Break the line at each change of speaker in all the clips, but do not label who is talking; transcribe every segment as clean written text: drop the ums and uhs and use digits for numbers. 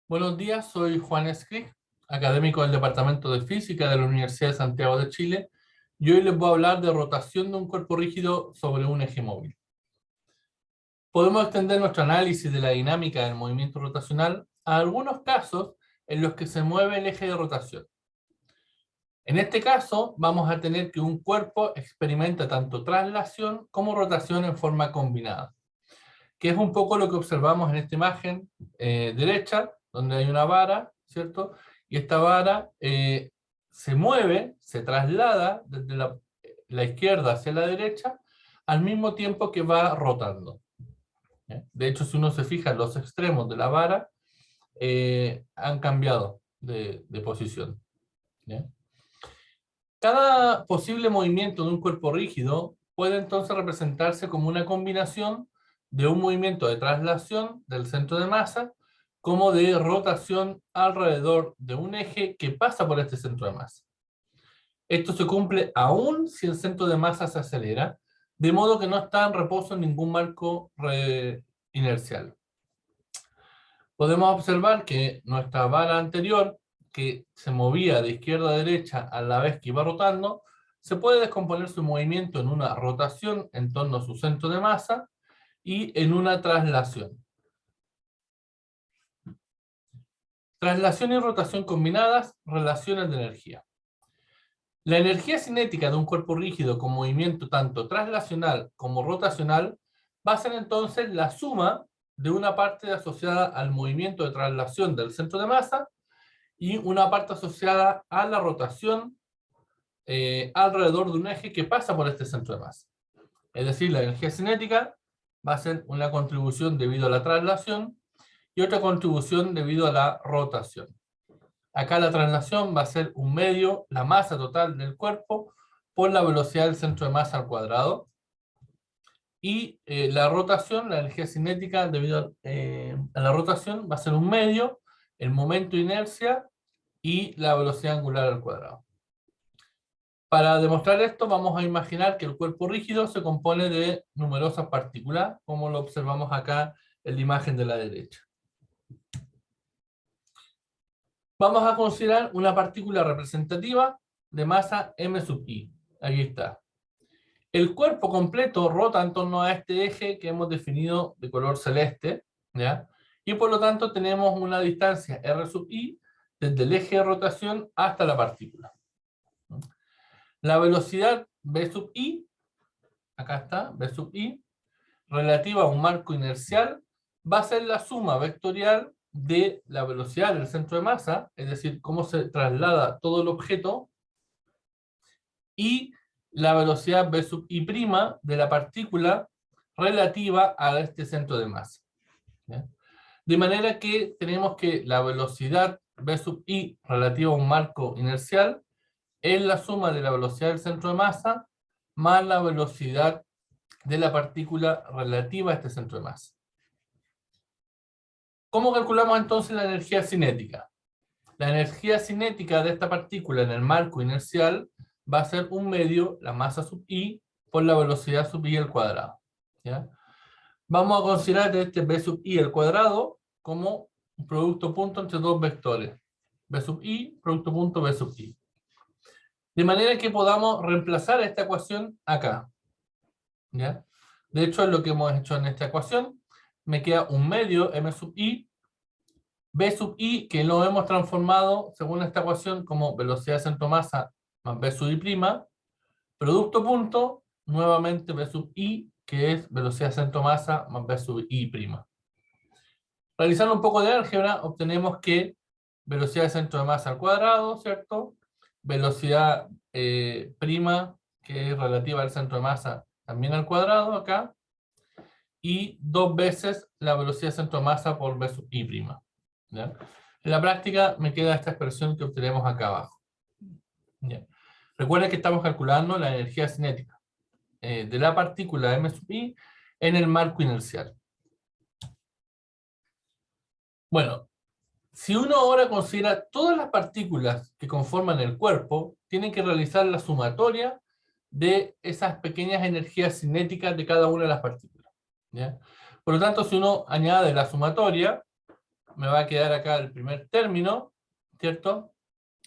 Buenos días, soy Juan Escric, académico del Departamento de Física de la Universidad de Santiago de Chile, y hoy les voy a hablar de rotación de un cuerpo rígido sobre un eje móvil. Podemos extender nuestro análisis de la dinámica del movimiento rotacional a algunos casos en los que se mueve el eje de rotación. En este caso, vamos a tener que un cuerpo experimenta tanto traslación como rotación en forma combinada, que es un poco lo que observamos en esta imagen derecha, donde hay una vara, ¿cierto? Y esta vara se mueve, se traslada desde la izquierda hacia la derecha, al mismo tiempo que va rotando. ¿Ya? De hecho, si uno se fija en los extremos de la vara, han cambiado de posición. ¿Ya? Cada posible movimiento de un cuerpo rígido puede entonces representarse como una combinación de un movimiento de traslación del centro de masa como de rotación alrededor de un eje que pasa por este centro de masa. Esto se cumple aún si el centro de masa se acelera, de modo que no está en reposo en ningún marco inercial. Podemos observar que nuestra vara anterior, que se movía de izquierda a derecha a la vez que iba rotando, se puede descomponer su movimiento en una rotación en torno a su centro de masa y en una traslación. Traslación y rotación combinadas, relaciones de energía. La energía cinética de un cuerpo rígido con movimiento tanto traslacional como rotacional va a ser entonces la suma de una parte asociada al movimiento de traslación del centro de masa y una parte asociada a la rotación alrededor de un eje que pasa por este centro de masa. Es decir, la energía cinética va a ser una contribución debido a la traslación y otra contribución debido a la rotación. Acá la traslación va a ser un medio, la masa total del cuerpo, por la velocidad del centro de masa al cuadrado. Y la rotación, la energía cinética debido a la rotación, va a ser un medio, el momento de inercia y la velocidad angular al cuadrado. Para demostrar esto, vamos a imaginar que el cuerpo rígido se compone de numerosas partículas, como lo observamos acá en la imagen de la derecha. Vamos a considerar una partícula representativa de masa m sub i. Aquí está. El cuerpo completo rota en torno a este eje que hemos definido de color celeste, ¿ya? Y por lo tanto tenemos una distancia r sub i desde el eje de rotación hasta la partícula. La velocidad v sub i, acá está, v sub i, relativa a un marco inercial, va a ser la suma vectorial de la velocidad del centro de masa, es decir, cómo se traslada todo el objeto, y la velocidad v sub i' de la partícula relativa a este centro de masa. ¿Ya? De manera que tenemos que la velocidad v sub i relativa a un marco inercial es la suma de la velocidad del centro de masa más la velocidad de la partícula relativa a este centro de masa. ¿Cómo calculamos entonces la energía cinética? La energía cinética de esta partícula en el marco inercial va a ser un medio, la masa sub i, por la velocidad sub i al cuadrado. ¿Ya? Vamos a considerar este b sub i al cuadrado como un producto punto entre dos vectores. B sub i, producto punto b sub i. De manera que podamos reemplazar esta ecuación acá. ¿Ya? De hecho, es lo que hemos hecho en esta ecuación. Me queda un medio m sub i, b sub i, que lo hemos transformado, según esta ecuación, como velocidad de centro masa más b sub i', producto punto, nuevamente b sub i, que es velocidad de centro masa más b sub i'. Realizando un poco de álgebra, obtenemos que velocidad de centro de masa al cuadrado, ¿cierto? Velocidad prima, que es relativa al centro de masa, también al cuadrado, acá. Y dos veces la velocidad de centro de masa por b sub i'. ¿Ya? En la práctica me queda esta expresión que obtenemos acá abajo. ¿Ya? Recuerden que estamos calculando la energía cinética de la partícula m sub i en el marco inercial. Bueno, si uno ahora considera todas las partículas que conforman el cuerpo, tienen que realizar la sumatoria de esas pequeñas energías cinéticas de cada una de las partículas. ¿Ya? Por lo tanto, si uno añade la sumatoria, me va a quedar acá el primer término, ¿cierto?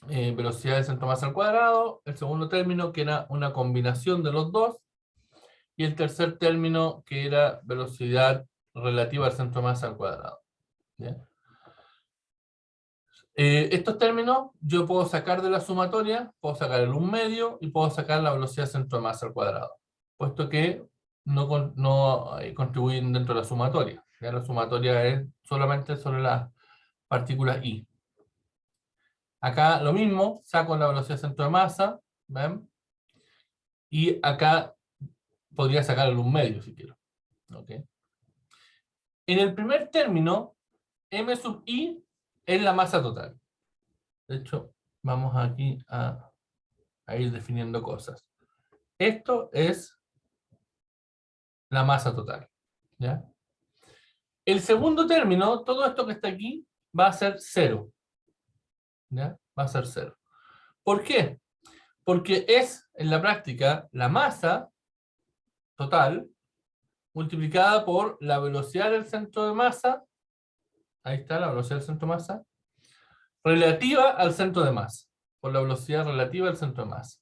Velocidad del centro de masa al cuadrado, el segundo término que era una combinación de los dos, y el tercer término que era velocidad relativa al centro de masa al cuadrado. ¿Bien? Estos términos yo puedo sacar de la sumatoria, puedo sacar el 1/2 y puedo sacar la velocidad del centro de masa al cuadrado, puesto que no contribuyen dentro de la sumatoria. ¿Ya? La sumatoria es solamente sobre las partículas I. Acá lo mismo, saco la velocidad del centro de masa, ¿ven? Y acá podría sacar el 1/2 si quiero. ¿Okay? En el primer término, m sub i es la masa total. De hecho, vamos aquí a ir definiendo cosas. Esto es la masa total. ¿Ya? El segundo término, todo esto que está aquí, va a ser 0. ¿Ya? Va a ser 0. ¿Por qué? Porque es, en la práctica, la masa total multiplicada por la velocidad del centro de masa, ahí está la velocidad del centro de masa, relativa al centro de masa, por la velocidad relativa al centro de masa.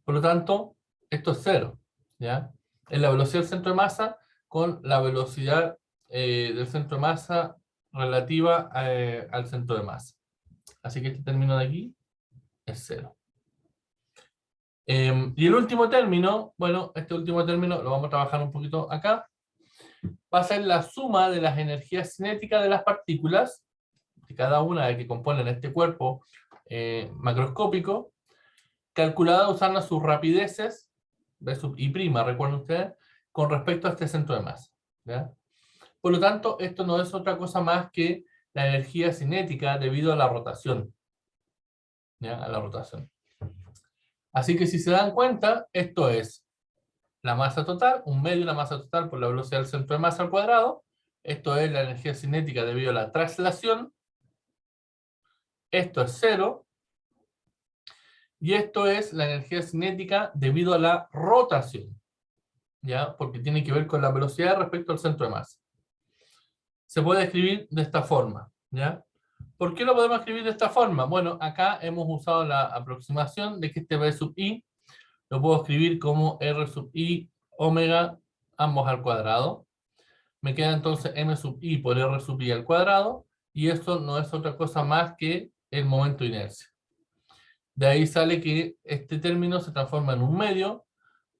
Por lo tanto, esto es 0, ¿ya? Es la velocidad del centro de masa con la velocidad del centro de masa relativa al centro de masa. Así que este término de aquí es 0. Y el último término, bueno, este último término lo vamos a trabajar un poquito acá, va a ser la suma de las energías cinéticas de las partículas, de cada una de que componen este cuerpo macroscópico, calculada usando sus rapideces, B sub I', recuerden ustedes, con respecto a este centro de masa. ¿Ya? Por lo tanto, esto no es otra cosa más que la energía cinética debido a la rotación. ¿Ya? A la rotación. Así que si se dan cuenta, esto es la masa total, 1/2 de la masa total por la velocidad del centro de masa al cuadrado. Esto es la energía cinética debido a la traslación. Esto es 0. Y esto es la energía cinética debido a la rotación. ¿Ya? Porque tiene que ver con la velocidad respecto al centro de masa. Se puede escribir de esta forma. ¿Ya? ¿Por qué lo podemos escribir de esta forma? Bueno, acá hemos usado la aproximación de que este B sub I lo puedo escribir como R sub I omega ambos al cuadrado. Me queda entonces m sub i por r sub i al cuadrado, y esto no es otra cosa más que el momento de inercia. De ahí sale que este término se transforma en 1/2,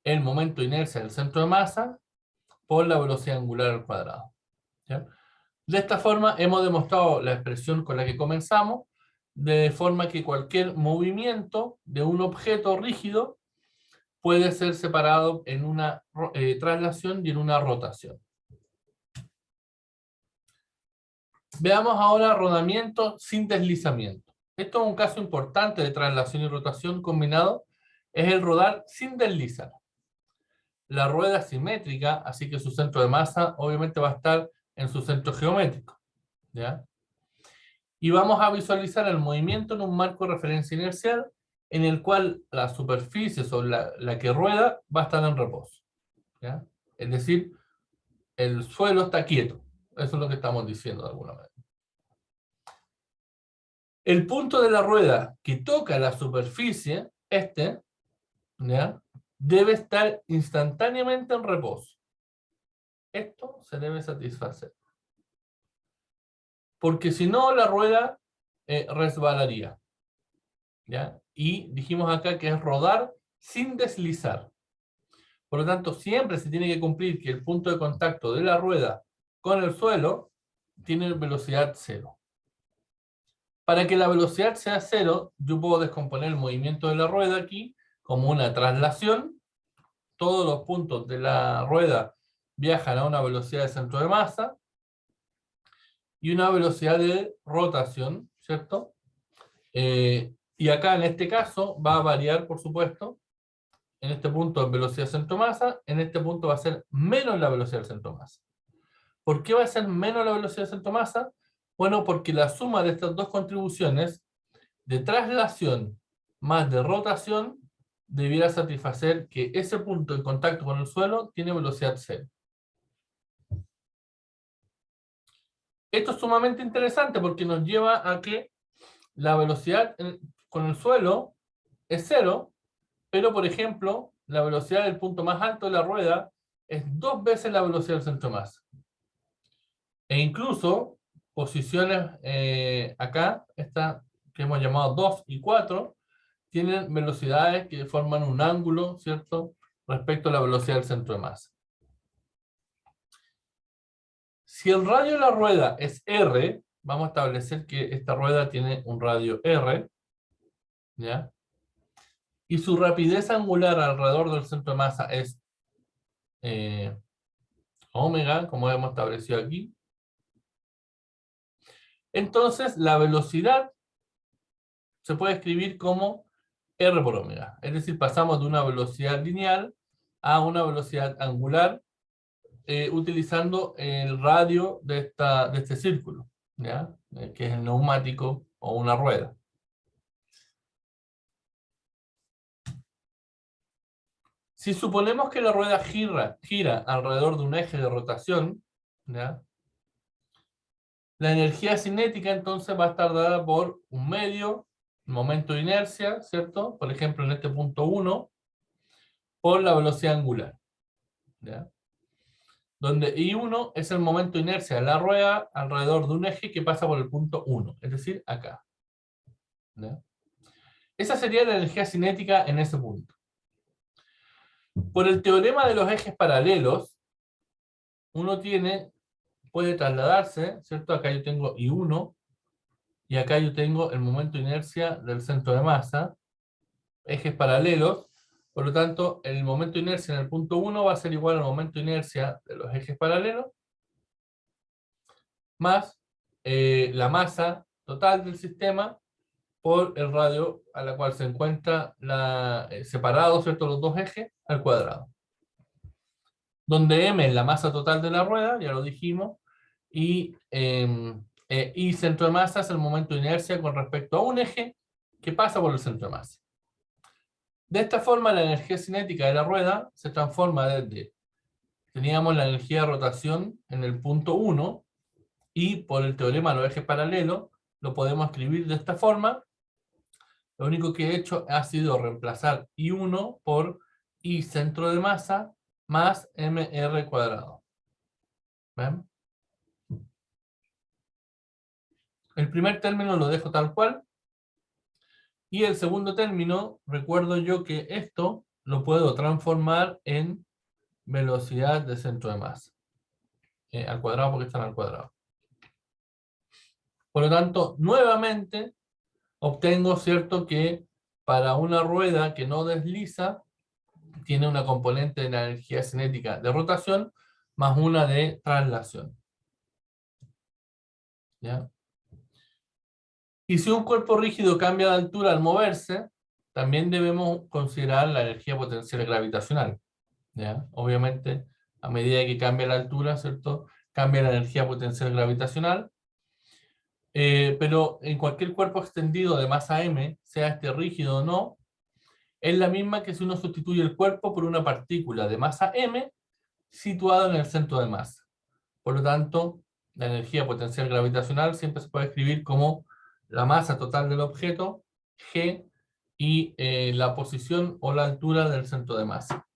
el momento de inercia del centro de masa, por la velocidad angular al cuadrado. ¿Ya? De esta forma hemos demostrado la expresión con la que comenzamos, de forma que cualquier movimiento de un objeto rígido puede ser separado en una traslación y en una rotación. Veamos ahora rodamiento sin deslizamiento. Esto es un caso importante de traslación y rotación combinado, es el rodar sin deslizar. La rueda es simétrica, así que su centro de masa obviamente va a estar en su centro geométrico. ¿Ya? Y vamos a visualizar el movimiento en un marco de referencia inercial en el cual la superficie sobre la que rueda va a estar en reposo. ¿Ya? Es decir, el suelo está quieto. Eso es lo que estamos diciendo de alguna manera. El punto de la rueda que toca la superficie, ¿ya? Debe estar instantáneamente en reposo. Esto se debe satisfacer. Porque si no, la rueda resbalaría. ¿Ya? Y dijimos acá que es rodar sin deslizar. Por lo tanto, siempre se tiene que cumplir que el punto de contacto de la rueda con el suelo tiene velocidad 0. Para que la velocidad sea 0, yo puedo descomponer el movimiento de la rueda aquí como una traslación. Todos los puntos de la rueda viajan a una velocidad de centro de masa y una velocidad de rotación, ¿cierto? Y acá en este caso va a variar, por supuesto. En este punto es velocidad de centro de masa, en este punto va a ser menos la velocidad del centro de masa. ¿Por qué va a ser menos la velocidad del centro de masa? Bueno, porque la suma de estas dos contribuciones, de traslación más de rotación, debiera satisfacer que ese punto en contacto con el suelo tiene velocidad 0. Esto es sumamente interesante porque nos lleva a que la velocidad con el suelo es cero, pero por ejemplo, la velocidad del punto más alto de la rueda es 2 veces la velocidad del centro de masa. E incluso posiciones acá, esta que hemos llamado 2 y 4, tienen velocidades que forman un ángulo, ¿cierto?, respecto a la velocidad del centro de masa. Si el radio de la rueda es R, vamos a establecer que esta rueda tiene un radio R, ¿ya? Y su rapidez angular alrededor del centro de masa es omega, como hemos establecido aquí. Entonces, la velocidad se puede escribir como R por omega. Es decir, pasamos de una velocidad lineal a una velocidad angular utilizando el radio de este círculo, ¿ya? Que es el neumático o una rueda. Si suponemos que la rueda gira alrededor de un eje de rotación, ¿ya?, la energía cinética entonces va a estar dada por un medio, momento de inercia, ¿cierto? Por ejemplo, en este punto 1, por la velocidad angular, ¿ya? Donde I1 es el momento de inercia de la rueda alrededor de un eje que pasa por el punto 1, es decir, acá, ¿ya? Esa sería la energía cinética en ese punto. Por el teorema de los ejes paralelos, uno puede trasladarse, ¿cierto? Acá yo tengo I1, y acá yo tengo el momento de inercia del centro de masa, ejes paralelos, por lo tanto, el momento de inercia en el punto 1 va a ser igual al momento de inercia de los ejes paralelos, más la masa total del sistema por el radio a la cual se encuentra separado, ¿cierto?, los dos ejes al cuadrado. Donde m es la masa total de la rueda, ya lo dijimos, y centro de masa es el momento de inercia con respecto a un eje que pasa por el centro de masa. De esta forma, la energía cinética de la rueda se transforma desde, teníamos la energía de rotación en el punto 1, y por el teorema de los ejes paralelos, lo podemos escribir de esta forma. Lo único que he hecho ha sido reemplazar I1 por I centro de masa más mr cuadrado. ¿Ven? El primer término lo dejo tal cual. Y el segundo término, recuerdo yo que esto lo puedo transformar en velocidad de centro de masa. Al cuadrado porque están al cuadrado. Por lo tanto, nuevamente, obtengo, ¿cierto?, que para una rueda que no desliza, tiene una componente de la energía cinética de rotación más una de traslación. ¿Ya? Y si un cuerpo rígido cambia de altura al moverse, también debemos considerar la energía potencial gravitacional. ¿Ya? Obviamente, a medida que cambia la altura, ¿cierto?, cambia la energía potencial gravitacional. Pero en cualquier cuerpo extendido de masa m, sea este rígido o no, es la misma que si uno sustituye el cuerpo por una partícula de masa m situada en el centro de masa. Por lo tanto, la energía potencial gravitacional siempre se puede escribir como la masa total del objeto, g, y la posición o la altura del centro de masa.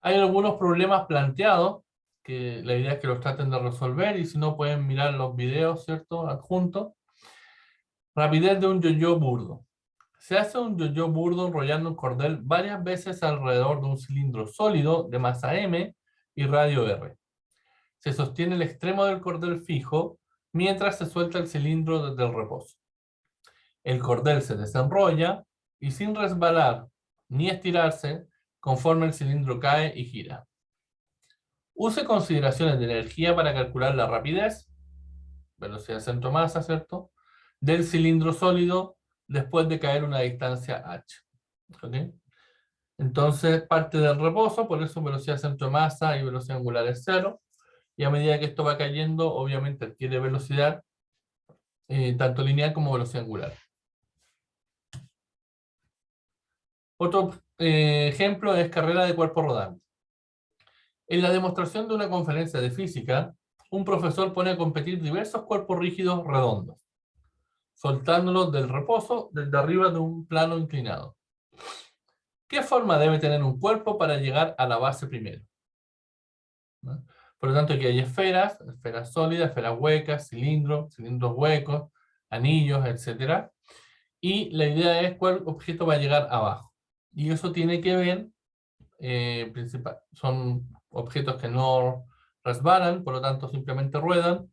Hay algunos problemas planteados, que la idea es que los traten de resolver, y si no pueden mirar los videos, ¿cierto?, adjuntos. Rapidez de un yo-yo burdo. Se hace un yo-yo burdo enrollando un cordel varias veces alrededor de un cilindro sólido de masa m y radio r. Se sostiene el extremo del cordel fijo mientras se suelta el cilindro desde el reposo. El cordel se desenrolla y, sin resbalar ni estirarse, conforme el cilindro cae y gira. Use consideraciones de energía para calcular la rapidez, velocidad centro-masa, ¿cierto?, del cilindro sólido después de caer una distancia h. ¿Okay? Entonces parte del reposo, por eso velocidad centro-masa y velocidad angular es 0. Y a medida que esto va cayendo, obviamente adquiere velocidad, tanto lineal como velocidad angular. Otro ejemplo es carrera de cuerpo rodante. En la demostración de una conferencia de física, un profesor pone a competir diversos cuerpos rígidos redondos, soltándolos del reposo desde arriba de un plano inclinado. ¿Qué forma debe tener un cuerpo para llegar a la base primero? ¿No? Por lo tanto, aquí hay esferas, esferas sólidas, esferas huecas, cilindros, cilindros huecos, anillos, etc. Y la idea es cuál objeto va a llegar abajo. Y eso tiene que ver, son objetos que no resbalan, por lo tanto simplemente ruedan,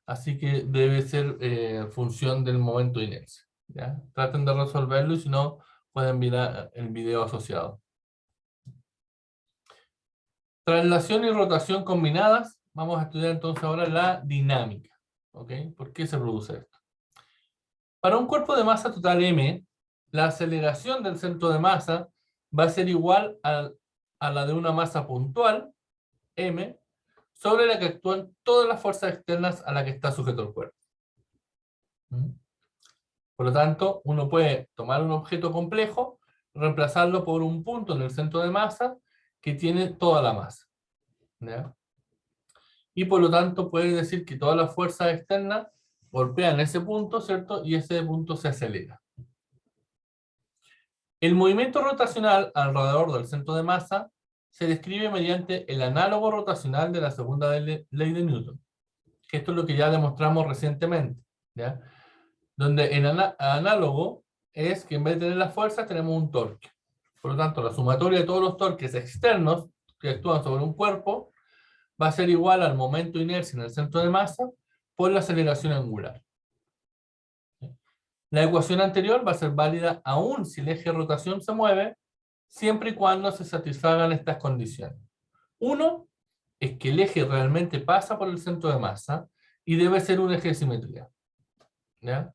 así que debe ser función del momento de inercia. ¿Ya? Traten de resolverlo y si no, pueden mirar el video asociado. Traslación y rotación combinadas. Vamos a estudiar entonces ahora la dinámica. ¿Ok? ¿Por qué se produce esto? Para un cuerpo de masa total m, la aceleración del centro de masa va a ser igual a la de una masa puntual, m, sobre la que actúan todas las fuerzas externas a las que está sujeto el cuerpo. Por lo tanto, uno puede tomar un objeto complejo, reemplazarlo por un punto en el centro de masa que tiene toda la masa. ¿Ya? Y por lo tanto puede decir que todas las fuerzas externas golpean ese punto, ¿cierto? Y ese punto se acelera. El movimiento rotacional alrededor del centro de masa se describe mediante el análogo rotacional de la segunda ley de Newton. Que esto es lo que ya demostramos recientemente, ¿ya? Donde el análogo es que en vez de tener la fuerza tenemos un torque. Por lo tanto, la sumatoria de todos los torques externos que actúan sobre un cuerpo va a ser igual al momento de inercia en el centro de masa por la aceleración angular. La ecuación anterior va a ser válida aún si el eje de rotación se mueve, siempre y cuando se satisfagan estas condiciones. Uno, es que el eje realmente pasa por el centro de masa y debe ser un eje de simetría. ¿Ya?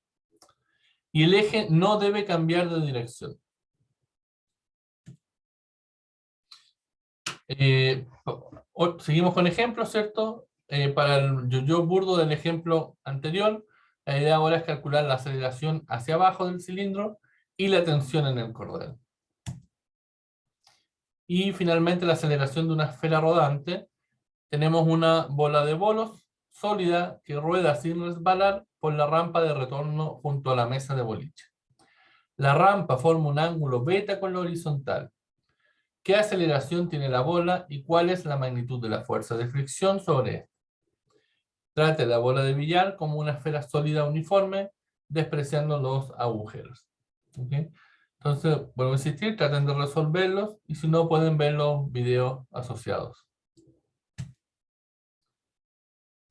Y el eje no debe cambiar de dirección. Seguimos con ejemplos, ¿cierto? Para el yo burdo del ejemplo anterior, la idea ahora es calcular la aceleración hacia abajo del cilindro y la tensión en el cordel. Y finalmente la aceleración de una esfera rodante. Tenemos una bola de bolos sólida que rueda sin resbalar por la rampa de retorno junto a la mesa de boliche. La rampa forma un ángulo beta con la horizontal. ¿Qué aceleración tiene la bola y cuál es la magnitud de la fuerza de fricción sobre esta? Trate la bola de billar como una esfera sólida uniforme, despreciando los agujeros. ¿Okay? Entonces, vuelvo a insistir, traten de resolverlos y si no pueden ver los videos asociados.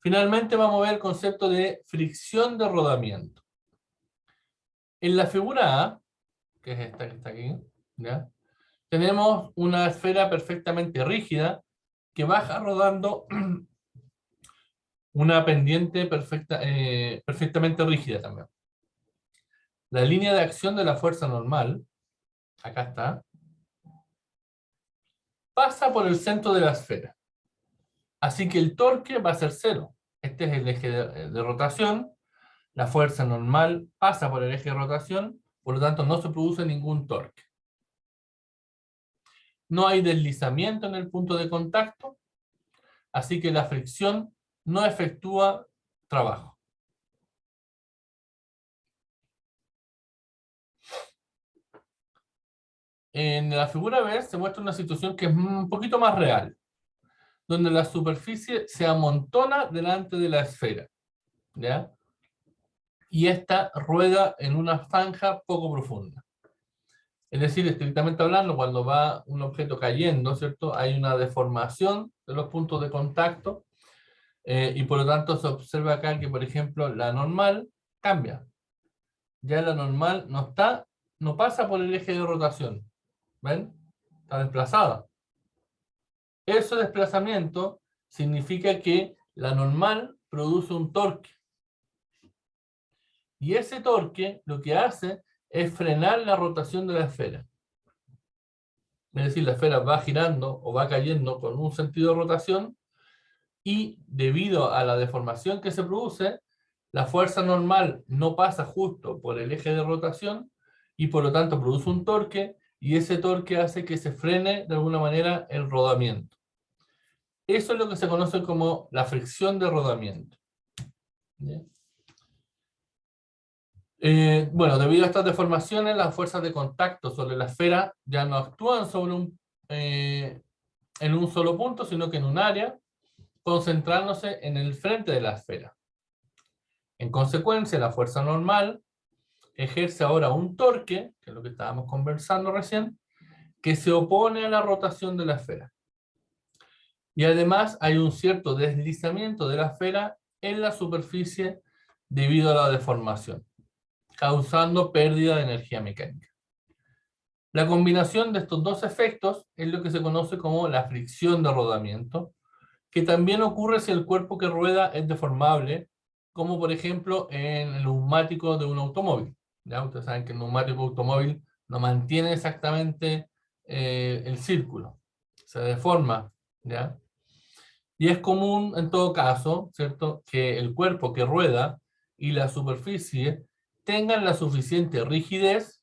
Finalmente vamos a ver el concepto de fricción de rodamiento. En la figura A, que es esta que está aquí, ¿ya? Tenemos una esfera perfectamente rígida que baja rodando una pendiente perfectamente rígida también. La línea de acción de la fuerza normal, acá está, pasa por el centro de la esfera. Así que el torque va a ser cero. Este es el eje de rotación. La fuerza normal pasa por el eje de rotación, por lo tanto no se produce ningún torque. No hay deslizamiento en el punto de contacto, así que la fricción no efectúa trabajo. En la figura B se muestra una situación que es un poquito más real, donde la superficie se amontona delante de la esfera, ¿ya? Y esta rueda en una zanja poco profunda. Es decir, estrictamente hablando, cuando va un objeto cayendo, ¿cierto? Hay una deformación de los puntos de contacto y por lo tanto se observa acá que, por ejemplo, la normal cambia. Ya la normal no pasa por el eje de rotación. ¿Ven? Está desplazada. Ese desplazamiento significa que la normal produce un torque. Y ese torque lo que hace es frenar la rotación de la esfera. Es decir, la esfera va girando o va cayendo con un sentido de rotación y debido a la deformación que se produce, la fuerza normal no pasa justo por el eje de rotación y por lo tanto produce un torque y ese torque hace que se frene de alguna manera el rodamiento. Eso es lo que se conoce como la fricción de rodamiento. ¿Bien? Bueno, debido a estas deformaciones, las fuerzas de contacto sobre la esfera ya no actúan en un solo punto, sino que en un área, concentrándose en el frente de la esfera. En consecuencia, la fuerza normal ejerce ahora un torque, que es lo que estábamos conversando recién, que se opone a la rotación de la esfera. Y además hay un cierto deslizamiento de la esfera en la superficie debido a la deformación, causando pérdida de energía mecánica. La combinación de estos dos efectos es lo que se conoce como la fricción de rodamiento, que también ocurre si el cuerpo que rueda es deformable, como por ejemplo en el neumático de un automóvil. ¿Ya? Ustedes saben que el neumático automóvil no mantiene exactamente el círculo, se deforma. ¿Ya? Y es común en todo caso, ¿cierto?, que el cuerpo que rueda y la superficie tengan la suficiente rigidez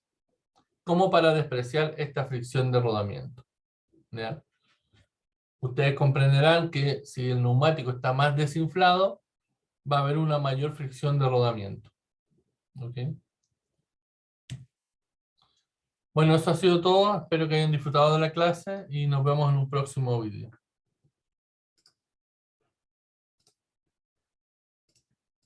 como para despreciar esta fricción de rodamiento. ¿Ya? Ustedes comprenderán que si el neumático está más desinflado, va a haber una mayor fricción de rodamiento. ¿Ok? Bueno, eso ha sido todo. Espero que hayan disfrutado de la clase y nos vemos en un próximo video.